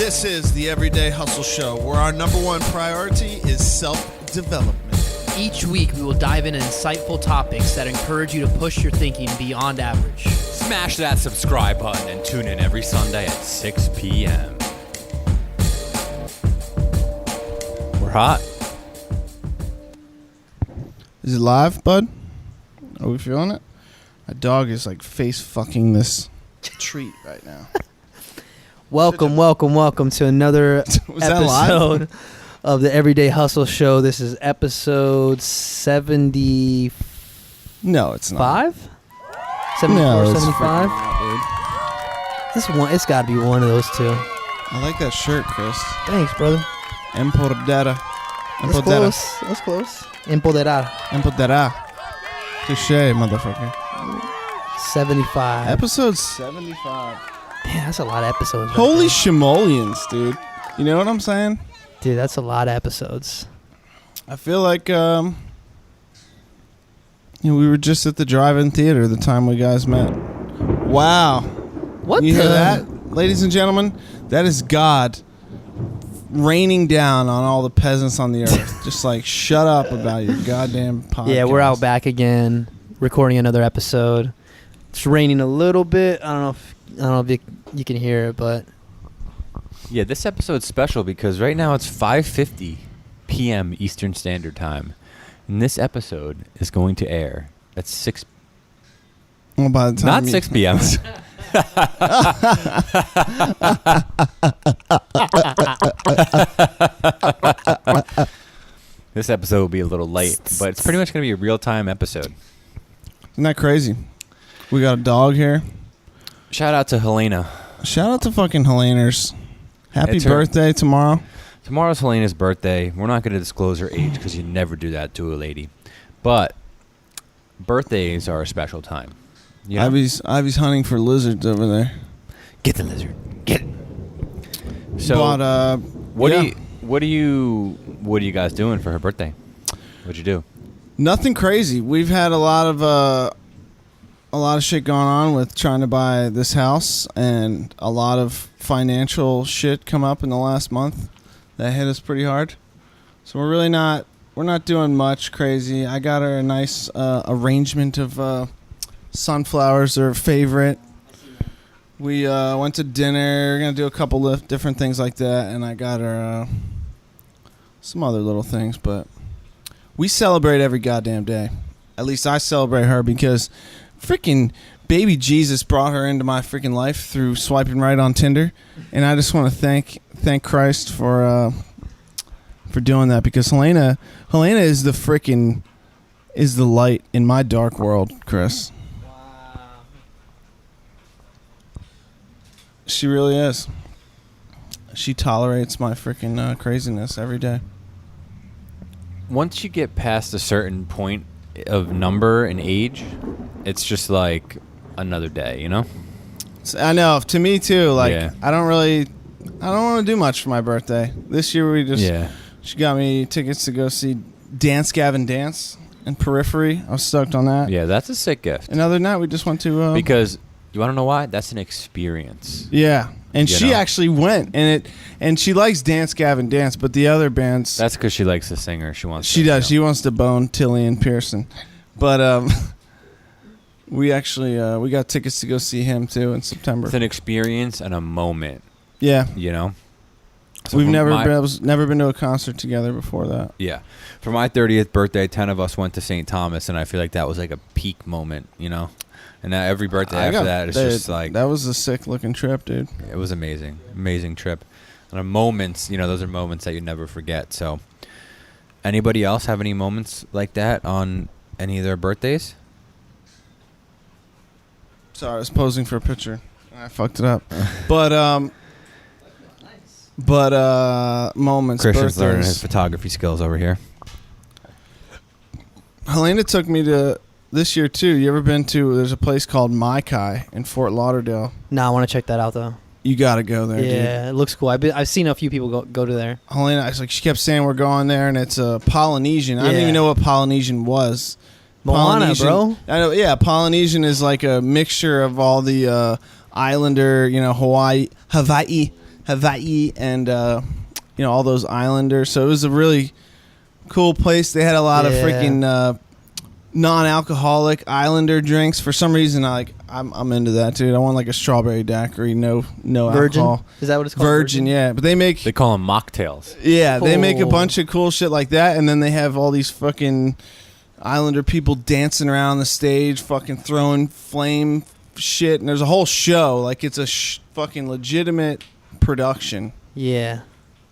This is the Everyday Hustle Show, where our number one priority is self-development. Each week, we will dive into insightful topics that encourage you to push your thinking beyond average. Smash that subscribe button and tune in every Sunday at 6 p.m. We're hot. Is it live, bud? Are we feeling it? My dog is like face fucking this treat right now. Welcome to another episode of the Everyday Hustle Show. This is episode 75? No, it's not. 74, No, it's 75? It's got to be one of those two. I like that shirt, Chris. Thanks, brother. Empoderada. That's close. Empoderada. Touche, motherfucker. 75. Episode 75. Man, that's a lot of episodes. Right Holy there. shimolians, dude. You know what I'm saying? Dude, that's a lot of episodes. I feel like we were just at the drive-in theater the time we guys met. Wow. What you the? hear that? Ladies and gentlemen, that is God raining down on all the peasants on the earth. Just like, shut up about your goddamn podcast. Yeah, we're out back again, recording another episode. It's raining a little bit. I don't know if you can hear it, but Yeah, this episode's special because right now it's 5:50 p.m. Eastern Standard Time. And this episode is going to air at 6... Well, by the time Not 6 p.m. This episode will be a little late, but it's pretty much going to be a real-time episode. Isn't that crazy? We got a dog here. Shout out to Helena. Shout out to fucking Heleners. Happy It's her- birthday tomorrow. Tomorrow's Helena's birthday. We're not going to disclose her age because you never do that to a lady. But birthdays are a special time. You know? Ivy's hunting for lizards over there. Get the lizard. Get it. So, But, what yeah. are you guys doing for her birthday? What'd you do? Nothing crazy. We've had a lot of shit going on with trying to buy this house, and a lot of financial shit come up in the last month that hit us pretty hard. So we're not doing much crazy. I got her a nice arrangement of sunflowers, her favorite. We went to dinner. We're gonna do a couple of different things like that, and I got her some other little things, but we celebrate every goddamn day. At least I celebrate her because freaking baby Jesus brought her into my freaking life through swiping right on Tinder, and I just want to thank Christ for doing that, because Helena is the light in my dark world, Chris. wow. She really is. She tolerates my freaking craziness every day. Once you get past a certain point of number and age, it's just like another day, you know? I know. To me too. Like, Yeah. I don't want to do much for my birthday. This year she got me tickets to go see Dance Gavin Dance in Periphery. I was stoked on that. Yeah, that's a sick gift. And other than that, we just went to Because you want to know why? That's an experience. yeah. And You she know? actually went, and she likes Dance Gavin Dance, but the other bands That's because she likes the singer. She wants. she to, does. She wants to bone Tilly and Pearson, but we actually we got tickets to go see him too in September. It's an experience and a moment. Yeah. You know. So We've for never my- been to a concert together before that. Yeah. For my 30th birthday, 10 of us went to St. Thomas, and I feel like that was like a peak moment, you know? And now every birthday after that, it's just like... that was a sick looking trip, dude. It was amazing. Amazing trip. And moments, you know, those are moments that you never forget. So, anybody else have any moments like that on any of their birthdays? Sorry, I was posing for a picture. I fucked it up. But moments, Christian's learning his birthdays. photography skills over here. Helena took me to this year too. You ever been to? There's a place called Mai Kai in Fort Lauderdale. No, I want to check that out though. You gotta go there, dude. Yeah, it looks cool. I've seen a few people go to there. Helena, it's like she kept saying we're going there, and it's Polynesian. I didn't Yeah. even know what Polynesian was. Moana, Polynesian, bro. I know. Yeah, Polynesian is like a mixture of all the islander, Hawaii Hawaii, and all those islanders. So it was a really cool place. They had a lot of Yeah. freaking non-alcoholic islander drinks. For some reason, I'm into that, dude. I want like a strawberry daiquiri, no Virgin? alcohol. Is that what it's called? Virgin, yeah. But they make They call them mocktails. they make a Oh. bunch of cool shit like that, and then they have all these fucking islander people dancing around the stage, fucking throwing flame shit, and there's a whole show. Like it's a fucking legitimate production. Yeah.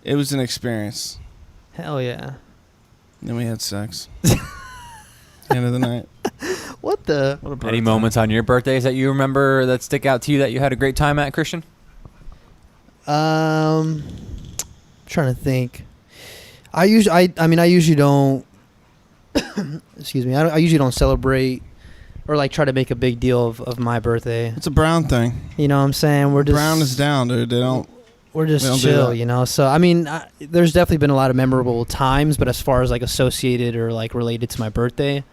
It was an experience. Hell yeah. Then we had sex. End of the night. What the? What a birthday. Any moments on your birthdays that you remember that stick out to you that you had a great time at, Christian? Trying to think. I usually don't. Excuse me. I usually don't celebrate or like try to make a big deal of my birthday. It's a Brown thing. You know what I'm saying? We're just Brown is down, dude. They don't. We're we just don't do chill, that. you know. So I mean, there's definitely been a lot of memorable times, but as far as like associated or like related to my birthday,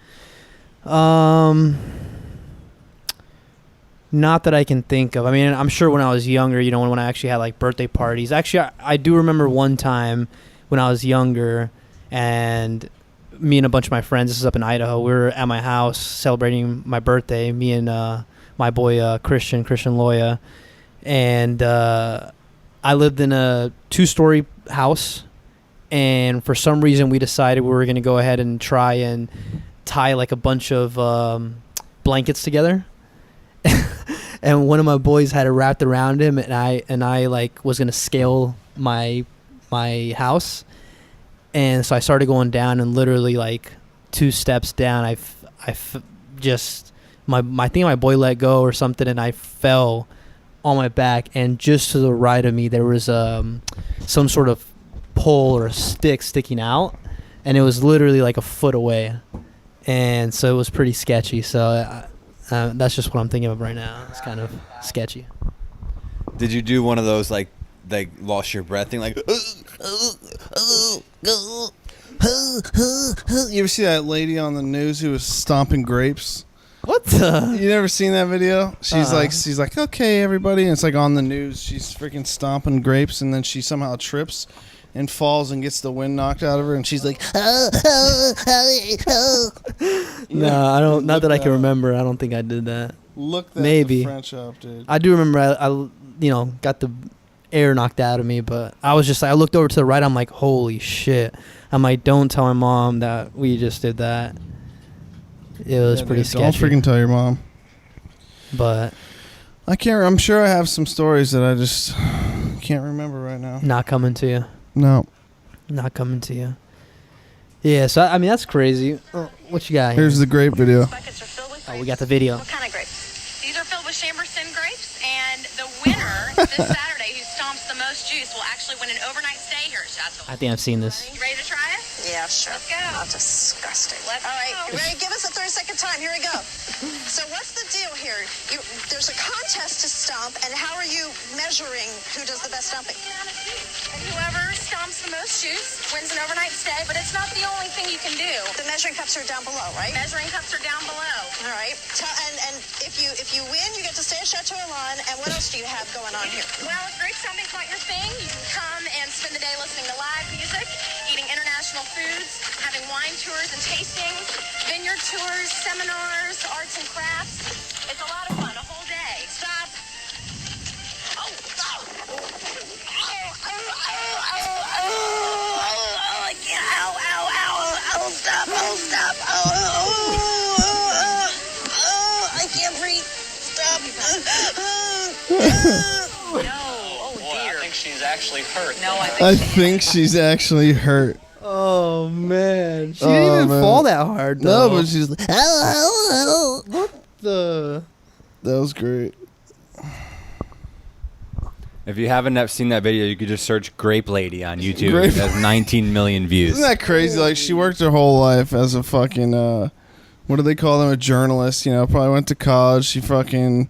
not that I can think of. I mean, I'm sure when I was younger, you know, when I actually had like birthday parties. Actually, I do remember one time when I was younger, and me and a bunch of my friends. This is up in Idaho. We were at my house celebrating my birthday. Me and my boy Christian Loya, and I lived in a 2-story house, and for some reason we decided we were going to go ahead and try and tie like a bunch of blankets together. And one of my boys had it wrapped around him, and I like was going to scale my house. And so I started going down, and literally like 2 steps down, I think my boy let go or something, and I fell on my back, and just to the right of me there was some sort of pole or a stick sticking out, and it was literally like a foot away, and so it was pretty sketchy. So that's just what I'm thinking of right now. It's kind of sketchy. Did you do one of those like lost your breath thing, like? You ever see that lady on the news who was stomping grapes? What the? You never seen that video? She's Uh-uh. she's like, okay, everybody. And it's like on the news. She's freaking stomping grapes, and then she somehow trips and falls and gets the wind knocked out of her, and she's like, No, I don't. Not Look that I can that up. remember. I don't think I did that. Look that Maybe. French up, dude. I do remember I got the air knocked out of me, but I was just I looked over to the right. I'm like, holy shit. I'm like, don't tell my mom that we just did that. It was Yeah, pretty dude, don't sketchy. freaking tell your mom. But I can't. I'm sure I have some stories that I just can't remember right now. not coming to you. No. Not coming to you. Yeah, so I mean that's crazy. What you got here? Here's the grape video. Buckets are filled with Oh, we grapes. got the video. What kind of grapes? These are filled with Chamberson grapes, and the winner this Saturday who stomps the most juice will actually win an overnight stay here at Chateau. I think I've seen this. You ready to try it? Yeah, sure. Let's go. Not disgusting. Let's All right, go. you ready? Give us a 30-second time. Here we go. So what's the deal here? There's a contest to stomp, and how are you measuring who does the best stomping? And whoever stomps the most juice wins an overnight stay, but it's not the only thing you can do. The measuring cups are down below, right? Measuring cups are down below. All right. And if you win, you get to stay at Chateau Elan. And what else do you have going on here? Well, if grape stomping's not your thing, you can come and spend the day listening to live music, eating international foods, having wine tours and tastings, vineyard tours, seminars, arts and crafts. It's a lot of fun, a whole day. Stop. Oh, I can't. Ow, stop, stop. I can't breathe. Stop. No. Oh, dear. I think she's actually hurt. No, I think she's actually hurt. Oh man, she Oh, didn't even man. fall that hard. No, Though. but she's like, "Ow, ow, ow." the That was great. If you haven't seen that video, you could just search "Grape Lady" on YouTube. Grape- It has 19 million views. Isn't that crazy? Like, she worked her whole life as a fucking, what do they call them? A journalist, you know, probably went to college. She fucking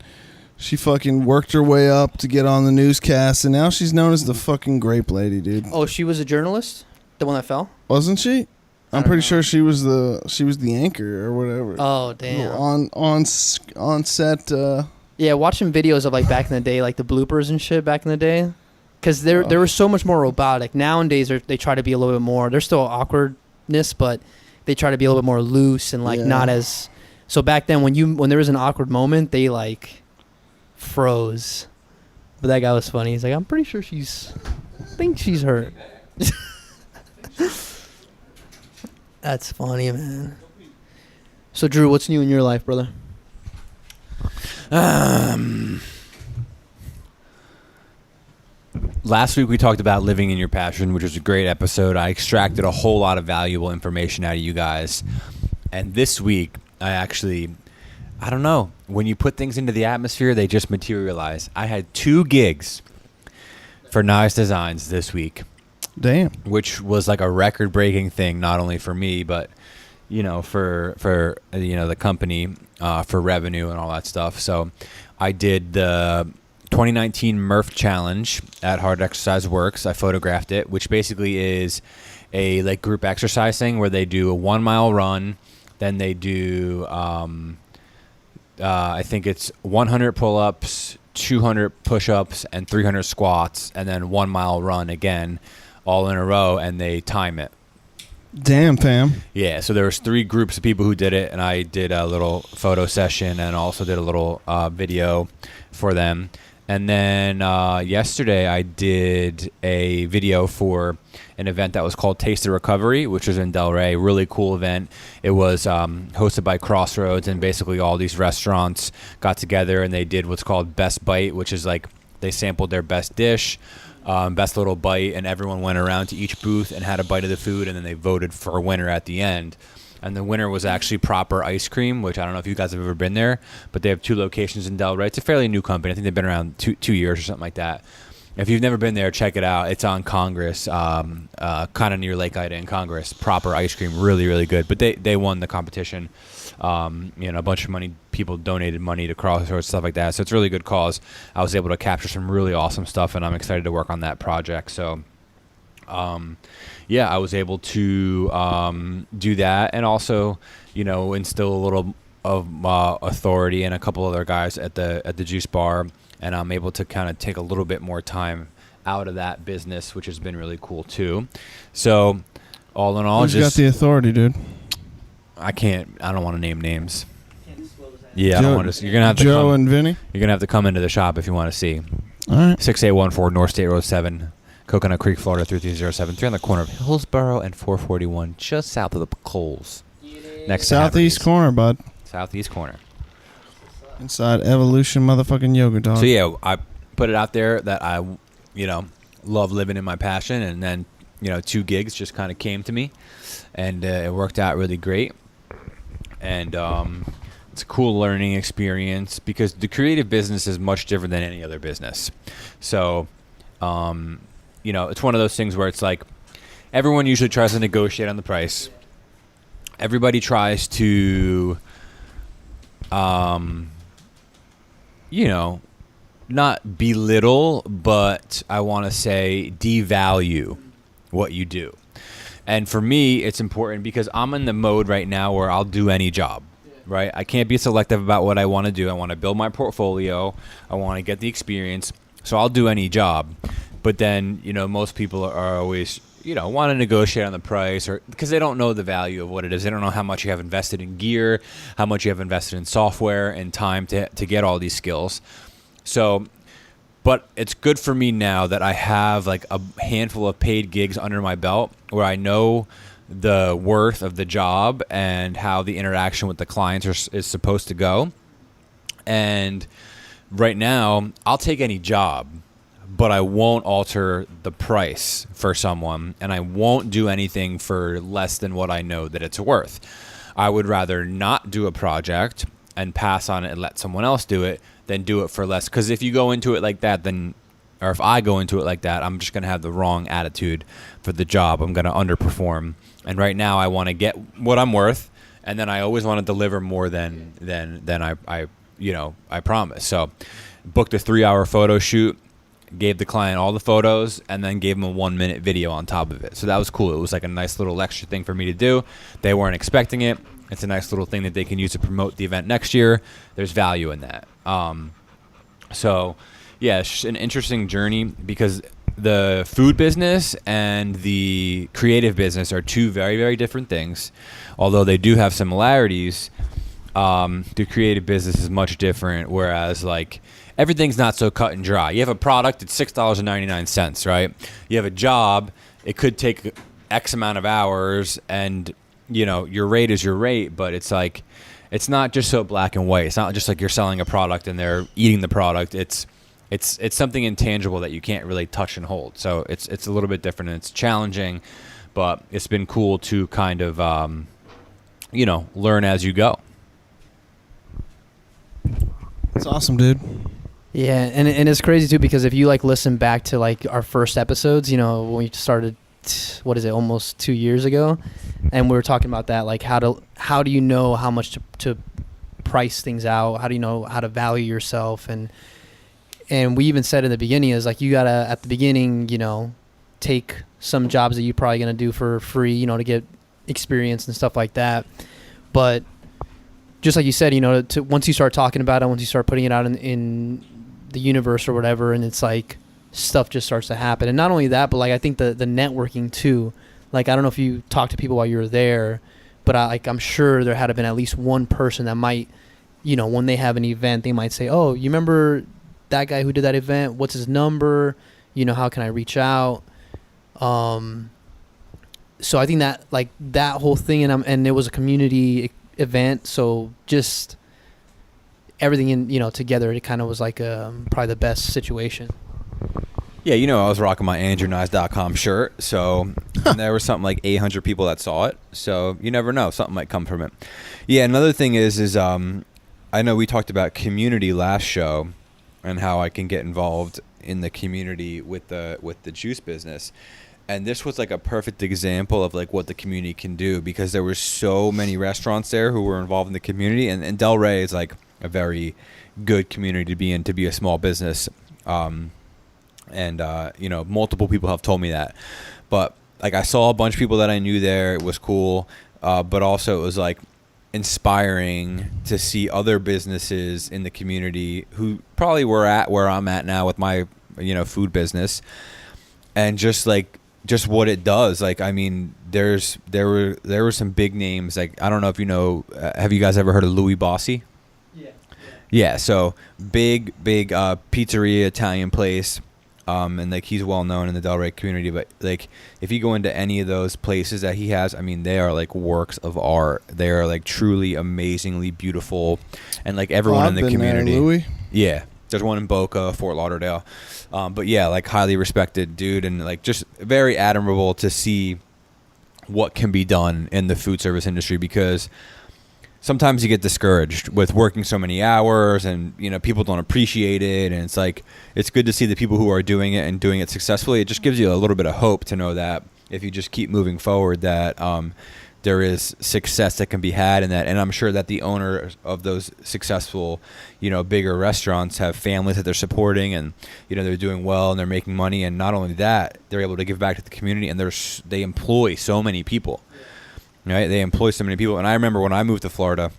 worked her way up to get on the newscast, and now she's known as the fucking Grape Lady, dude. Oh, she was a journalist, the one that fell. Wasn't she? I'm don't pretty know. sure she was the anchor or whatever. Oh damn. On set. Yeah, watching videos of like back in the day, like the bloopers and shit back in the day. because they were so much more robotic. Nowadays they try to be a little bit more. There's still awkwardness, but they try to be a little bit more loose and like not as. So back then when there was an awkward moment, they like froze. But that guy was funny. He's like, I'm pretty sure I think she's hurt. That's funny, man. So Drew, what's new in your life, brother? Last week we talked about living in your passion, which was a great episode. I extracted a whole lot of valuable information out of you guys. And this week, I don't know. When you put things into the atmosphere, they just materialize. I had 2 gigs for Nice Designs this week. Damn. Which was like a record-breaking thing, not only for me, but for the company, for revenue and all that stuff. So I did the 2019 Murph Challenge at Hard Exercise Works. I photographed it, which basically is a like group exercise thing where they do a 1 mile run, then they do I think it's 100 pull-ups, 200 push-ups, and 300 squats, and then 1 mile run again, all in a row, and they time it. Damn, fam. Yeah, so there was 3 groups of people who did it, and I did a little photo session and also did a little video for them. And then yesterday I did a video for an event that was called Taste of Recovery, which was in Delray. Really cool event. It was hosted by Crossroads, and basically all these restaurants got together and they did what's called Best Bite, which is like they sampled their best dish, best little bite, and everyone went around to each booth and had a bite of the food, and then they voted for a winner at the end. And the winner was actually Proper Ice Cream, which I don't know if you guys have ever been there, but they have 2 locations in Delray. It's a fairly new company. I think they've been around 2 years or something like that. If you've never been there, check it out. It's on Congress, kind of near Lake Ida and Congress. Proper Ice Cream, really, really good. But they won the competition. A bunch of people donated money to Crossroads, stuff like that. So it's a really good cause. I was able to capture some really awesome stuff, and I'm excited to work on that project. So I was able to do that, and also, instill a little of authority and a couple other guys at the juice bar, and I'm able to kind of take a little bit more time out of that business, which has been really cool too. So, all in all, Who's got the authority, dude? I don't want to name names. Yeah, I don't want to. You're gonna have to Joe and Vinny. You're gonna have to come into the shop if you want to see. All right. 6814 North State Road 7. Coconut Creek, Florida 33073, on the corner of Hillsborough and 441, just south of the Coles. Next Southeast corner, bud. Southeast corner. Inside Evolution motherfucking Yoga Dog. So yeah, I put it out there that I, love living in my passion, and then, 2 gigs just kind of came to me, and it worked out really great. And it's a cool learning experience because the creative business is much different than any other business. So, it's one of those things where it's like everyone usually tries to negotiate on the price. Everybody tries to, not belittle, but I want to say devalue what you do. And for me, it's important because I'm in the mode right now where I'll do any job, right? I can't be selective about what I want to do. I want to build my portfolio. I want to get the experience. So I'll do any job. But then, most people are always, want to negotiate on the price, or because they don't know the value of what it is. They don't know how much you have invested in gear, how much you have invested in software and time to get all these skills. So, but it's good for me now that I have like a handful of paid gigs under my belt where I know the worth of the job and how the interaction with the clients is supposed to go. And right now, I'll take any job, but I won't alter the price for someone, and I won't do anything for less than what I know that it's worth. I would rather not do a project and pass on it and let someone else do it than do it for less. Because if you go into it like that, or if I go into it like that, I'm just going to have the wrong attitude for the job. I'm going to underperform. And right now I want to get what I'm worth, and then I always want to deliver more than I promise. So booked a 3-hour photo shoot, gave the client all the photos, and then gave them a 1-minute video on top of it. So that was cool. It was like a nice little extra thing for me to do. They weren't expecting it. It's a nice little thing that they can use to promote the event next year. There's value in that. So yeah, it's just an interesting journey because the food business and the creative business are two very, very different things. Although they do have similarities, the creative business is much different, whereas like everything's not so cut and dry. You have a product, it's $6.99, right? You have a job, it could take X amount of hours, and you know, your rate is your rate, but it's like, it's not just so black and white. It's not just like you're selling a product and they're eating the product. It's something intangible that you can't really touch and hold. So it's a little bit different, and it's challenging, but it's been cool to kind of, learn as you go. It's awesome, dude. Yeah, and it's crazy too, because if you like listen back to like our first episodes, you know, when we started, what is it, almost 2 years ago, and we were talking about that, like how do you know how much to price things out? How do you know how to value yourself? And we even said in the beginning is like, you gotta at the beginning, you know, take some jobs that you're probably gonna do for free, you know, to get experience and stuff like that. But just like you said, you know, once you start talking about it, once you start putting it out in the universe or whatever, and it's like stuff just starts to happen. And not only that, but like I think the networking too. Like I don't know if you talked to people while you were there, but I'm sure there had to been at least one person that might, you know, when they have an event, they might say, "Oh, you remember that guy who did that event? What's his number? You know, how can I reach out?" So I think that like that whole thing, and it was a community event, so just everything in, you know, together, it kind of was like probably the best situation. Yeah, you know, I was rocking my AndrewNice.com shirt, so and there was something like 800 people that saw it, so you never know, something might come from it. Yeah, another thing is I know we talked about community last show and how I can get involved in the community with the juice business. And this was like a perfect example of like what the community can do, because there were so many restaurants there who were involved in the community, and Delray is like a very good community to be in, to be a small business. You know, multiple people have told me that. But like I saw a bunch of people that I knew there. It was cool. But also it was like inspiring to see other businesses in the community who probably were at where I'm at now with my, you know, food business, and just what it does. Like, I mean, there were some big names. Like, I don't know if you know, have you guys ever heard of Louis Bossi? Yeah. So big pizzeria, Italian place. And like he's well known in the Delray community, but like if you go into any of those places that he has, I mean, they are like works of art. They are like truly amazingly beautiful, and like everyone in the community. There, Louis. Yeah, there's one in Boca, Fort Lauderdale, but yeah, like highly respected dude, and like just very admirable to see what can be done in the food service industry, because sometimes you get discouraged with working so many hours, and you know, people don't appreciate it, and it's like it's good to see the people who are doing it and doing it successfully. It just gives you a little bit of hope to know that if you just keep moving forward, that there is success that can be had in that. And I'm sure that the owners of those successful, you know, bigger restaurants have families that they're supporting, and you know, they're doing well and they're making money, and not only that, they're able to give back to the community, and they employ so many people. Right, they employ so many people. And I remember when I moved to Florida,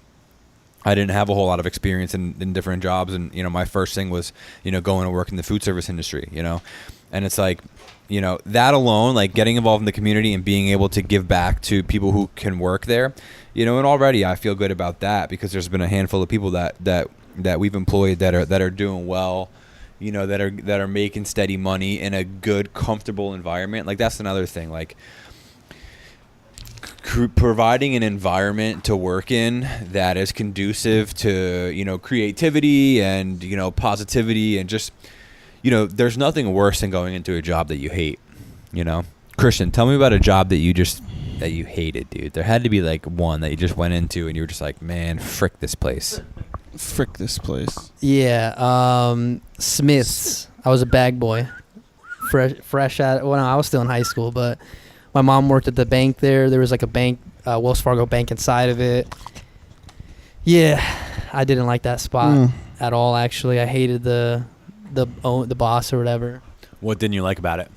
I didn't have a whole lot of experience in different jobs, and you know, my first thing was, you know, going to work in the food service industry, you know. And it's like, you know, that alone, like getting involved in the community and being able to give back to people who can work there, you know. And already I feel good about that, because there's been a handful of people that we've employed that are doing well, you know, that are making steady money in a good, comfortable environment. Like that's another thing, like providing an environment to work in that is conducive to, you know, creativity and, you know, positivity, and just, you know, there's nothing worse than going into a job that you hate, you know. Christian, tell me about a job that you hated, dude. There had to be like one that you just went into and you were just like, man, frick this place. Frick this place. Yeah, Smith's. I was a bag boy, fresh out. Well, no, I was still in high school, but my mom worked at the bank there. There was like a bank, Wells Fargo bank inside of it. Yeah, I didn't like that spot at all. Actually, I hated the boss or whatever. What didn't you like about it?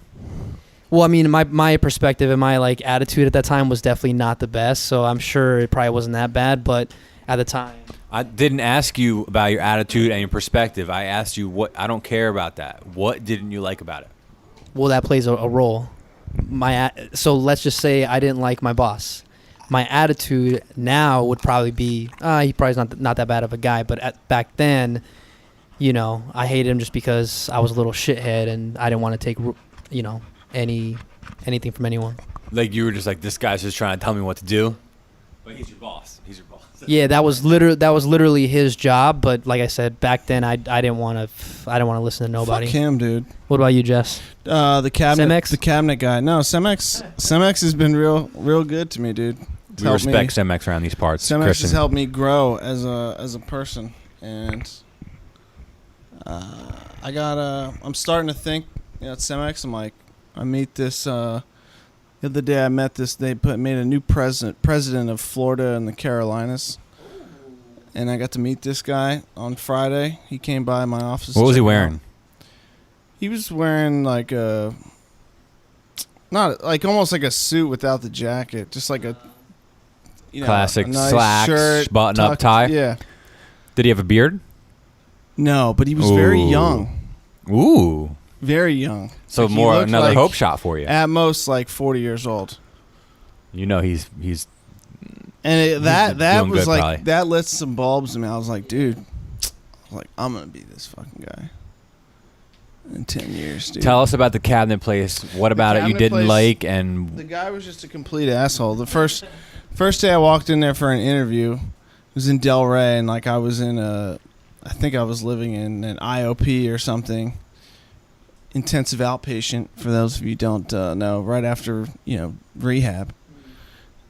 Well, I mean, my perspective and my like attitude at that time was definitely not the best. So I'm sure it probably wasn't that bad, but at the time, I didn't ask you about your attitude and your perspective. I asked you what. I don't care about that. What didn't you like about it? well, that plays a role. So let's just say I didn't like my boss. My attitude now would probably be, he probably's not that bad of a guy. But back then, you know, I hated him just because I was a little shithead and I didn't want to take, you know, anything from anyone. Like you were just like, this guy's just trying to tell me what to do. But he's your boss. He's your boss. Yeah, that was literally his job. But like I said, back then I didn't want to listen to nobody. Fuck him, dude. What about you, Jess? The cabinet, Cemex? the cabinet guy. No, Cemex has been real good to me, dude. It's We helped me. respect Cemex around these parts. Cemex Christian. has helped me grow as a person, and I'm starting to think, you know, at Cemex, I'm like, I meet this. The other day I met this. They made a new president of Florida and the Carolinas, and I got to meet this guy on Friday. He came by my office. What was he check me wearing? out. He was wearing like not like almost like a suit without the jacket, just like a Classic a nice slacks, shirt, button-up tucked- tie? Yeah, Did he have a beard? no, but he was very Ooh. young, Ooh. very young. So Like, he more looked another like hope shot for you. At most, like 40 years old, You know he's and that doing was good, like probably. that lit some bulbs in me. I was like, dude, I'm gonna be this fucking guy in 10 years, dude. Tell us about the cabinet place. What about it you cabinet didn't place- like? The And guy was just a complete asshole. The first day I walked in there for an interview, it was in Delray, and like I think I was living in an IOP or something, intensive outpatient. For those of you who don't know, right after rehab,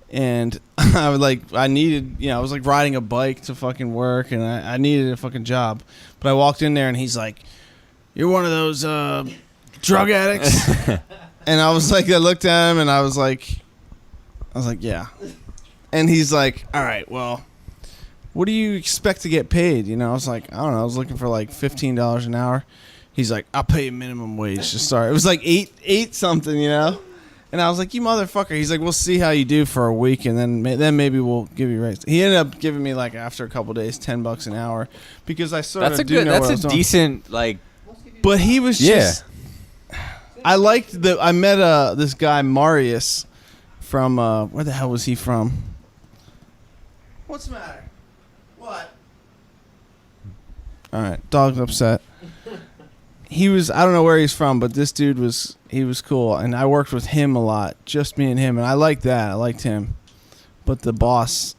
and I was like, I was like riding a bike to fucking work, and I needed a fucking job, but I walked in there, and he's like, "You're one of those drug addicts," and I was like, I looked at him, and I was like, yeah. And he's like, all right, well, what do you expect to get paid? You know, I was like, I don't know. I was looking for like $15 an hour. He's like, I'll pay you minimum wage to start. It was like eight something, you know? And I was like, you motherfucker. He's like, we'll see how you do for a week, and then maybe we'll give you a raise. He ended up giving me, like, after a couple days, $10 an hour, because I sort that's a of do good. know what I That's was a doing. decent like. But he was Yeah. just... I met this guy, Marius, from... where the hell was he from? What's the matter? What? All right, dog's upset. He was, I don't know where he's from, but this dude was cool, and I worked with him a lot, just me and him, and I liked that. I liked him. But the boss,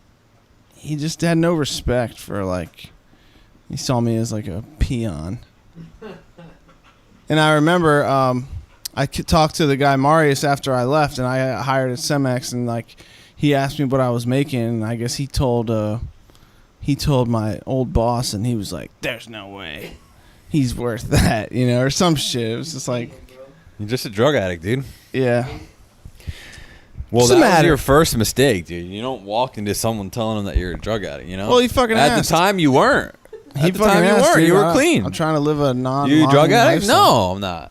he just had no respect for, like, he saw me as like a peon. And I remember I talked to the guy Marius after I left, and I got hired at Cemex, and like he asked me what I was making, and I guess he told my old boss, and he was like, "There's no way he's worth that," or some shit. It was just like, You're just a drug addict, dude. yeah. Well, What's the that was matter? your first mistake, dude. You don't walk into someone telling them that you're a drug addict. Well, he fucking at asked. the time you weren't. He At the time you asked, weren't. dude. You were clean. I'm trying to live a You a drug addict? lifestyle. No, I'm not.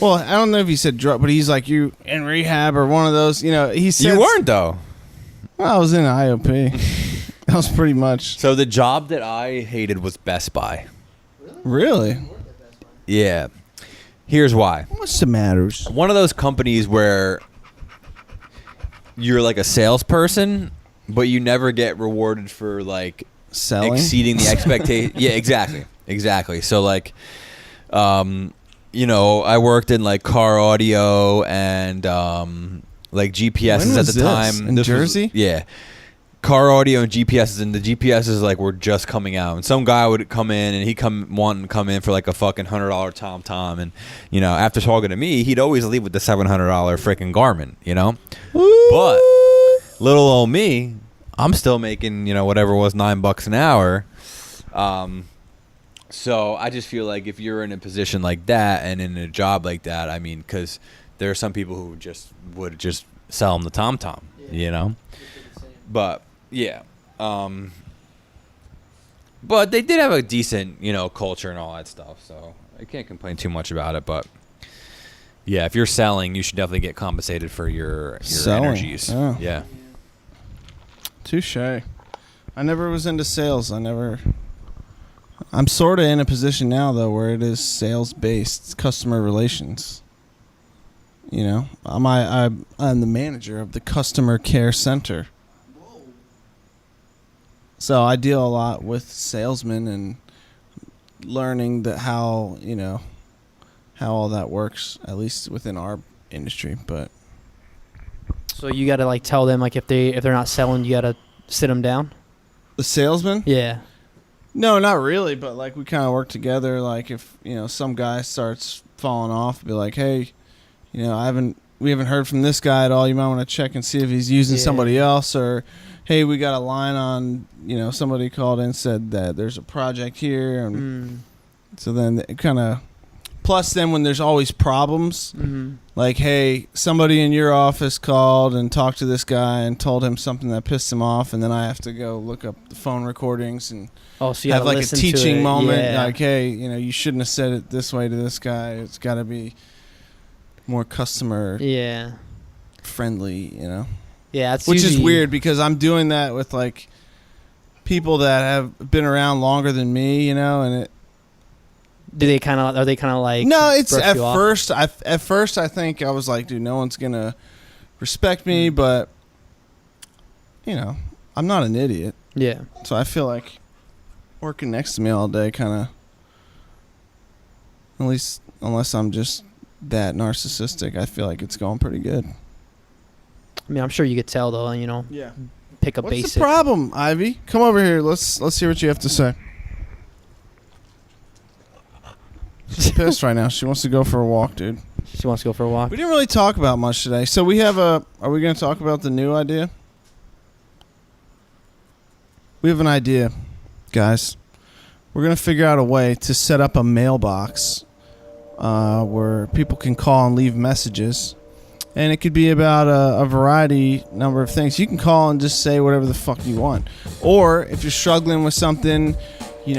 Well, I don't know if he said drug, but he's like, you in rehab or one of those. He said You weren't though. Well, I was in IOP. That was pretty much. So the job that I hated was Best Buy. Really? Yeah. Here's why. What's the matters? One of those companies where you're like a salesperson, but you never get rewarded for like Selling? exceeding the expectation. Yeah, exactly. So like, I worked in like car audio and like GPSs When at was the this? time. In This was- Jersey? yeah. Car audio and GPSs, and the GPSs like were just coming out, and some guy would come in and wanting to come in for like a fucking $100 TomTom, and after talking to me, he'd always leave with the $700 freaking Garmin, But little old me, I'm still making whatever it was $9 an hour. So I just feel like if you're in a position like that and in a job like that, I mean, because there are some people who would just sell them the TomTom, But yeah, but they did have a decent culture and all that stuff, so I can't complain too much about it. But yeah, if you're selling, you should definitely get compensated for your Selling, energies. yeah. Yeah. Touche. I never was into sales. I never I'm sort of in a position now though where it is sales based, customer relations. You know, I'm the manager of the customer care center. So I deal a lot with salesmen and learning that how all that works, at least within our industry. But So you got to like tell them like if they're not selling, you got to sit them down. the salesman? Yeah. No, not really. But like we kind of work together. Like if some guy starts falling off, be like, hey, we haven't heard from this guy at all. You might want to check and see if he's using somebody else, or hey, we got a line on. Somebody called in and said that there's a project here, and so then it kind of. Plus, then when there's always problems, like, hey, somebody in your office called and talked to this guy and told him something that pissed him off, and then I have to go look up the phone recordings and Oh, so you have gotta like a listen to teaching it. moment. Yeah. Like, hey, you shouldn't have said it this way to this guy. It's got to be more customer Yeah. friendly, Yeah. It's which is usually- weird because I'm doing that with like people that have been around longer than me, and it. Are they kind of like? No, it's brush at you off? first. At first, I think I was like, dude, no one's gonna respect me, but I'm not an idiot, Yeah. so I feel like working next to me all day, kind of. At least, unless I'm just that narcissistic, I feel like it's going pretty good. I mean, I'm sure you could tell though. Yeah. Pick a What's basic. the problem, Ivy? Come over here. Let's hear what you have to say. She's pissed right now. She wants to go for a walk, dude. She wants to go for a walk. We didn't really talk about much today. So we have are we going to talk about the new idea? We have an idea, guys. We're going to figure out a way to set up a mailbox where people can call and leave messages. And it could be about a variety number of things. You can call and just say whatever the fuck you want. Or if you're struggling with something, you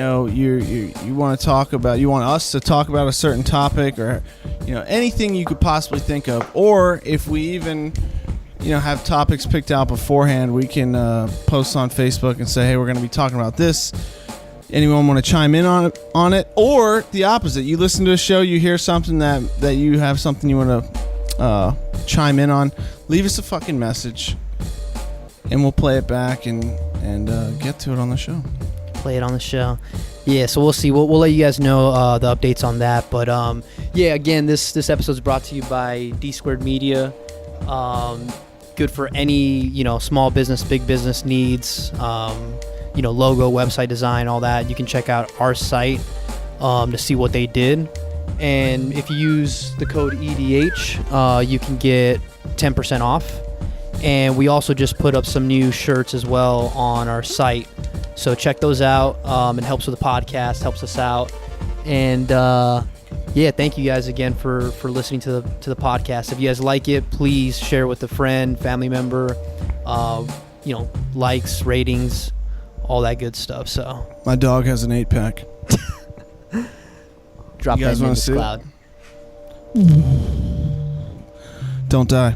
want to talk about, you want us to talk about a certain topic, or anything you could possibly think of. Or if we even have topics picked out beforehand, we can post on Facebook and say, hey, we're going to be talking about this. Anyone want to chime in on it? Or the opposite. You listen to a show, you hear something that you have something you want to chime in on. Leave us a fucking message, and we'll play it back and get to it on the show. Play it on the show. Yeah, so we'll see. We'll let you guys know the updates on that. But yeah, again, this episode is brought to you by D Squared Media. Good for any small business, big business needs. Logo, website design, all that. You can check out our site to see what they did. And if you use the code EDH, you can get 10% off. And we also just put up some new shirts as well on our site. So check those out. It helps with the podcast, helps us out. And yeah, thank you guys again for listening to the podcast. If you guys like it, please share it with a friend, family member, likes, ratings, all that good stuff. So My dog has an 8-pack. drop You that guys in wanna the see it? cloud. Don't die.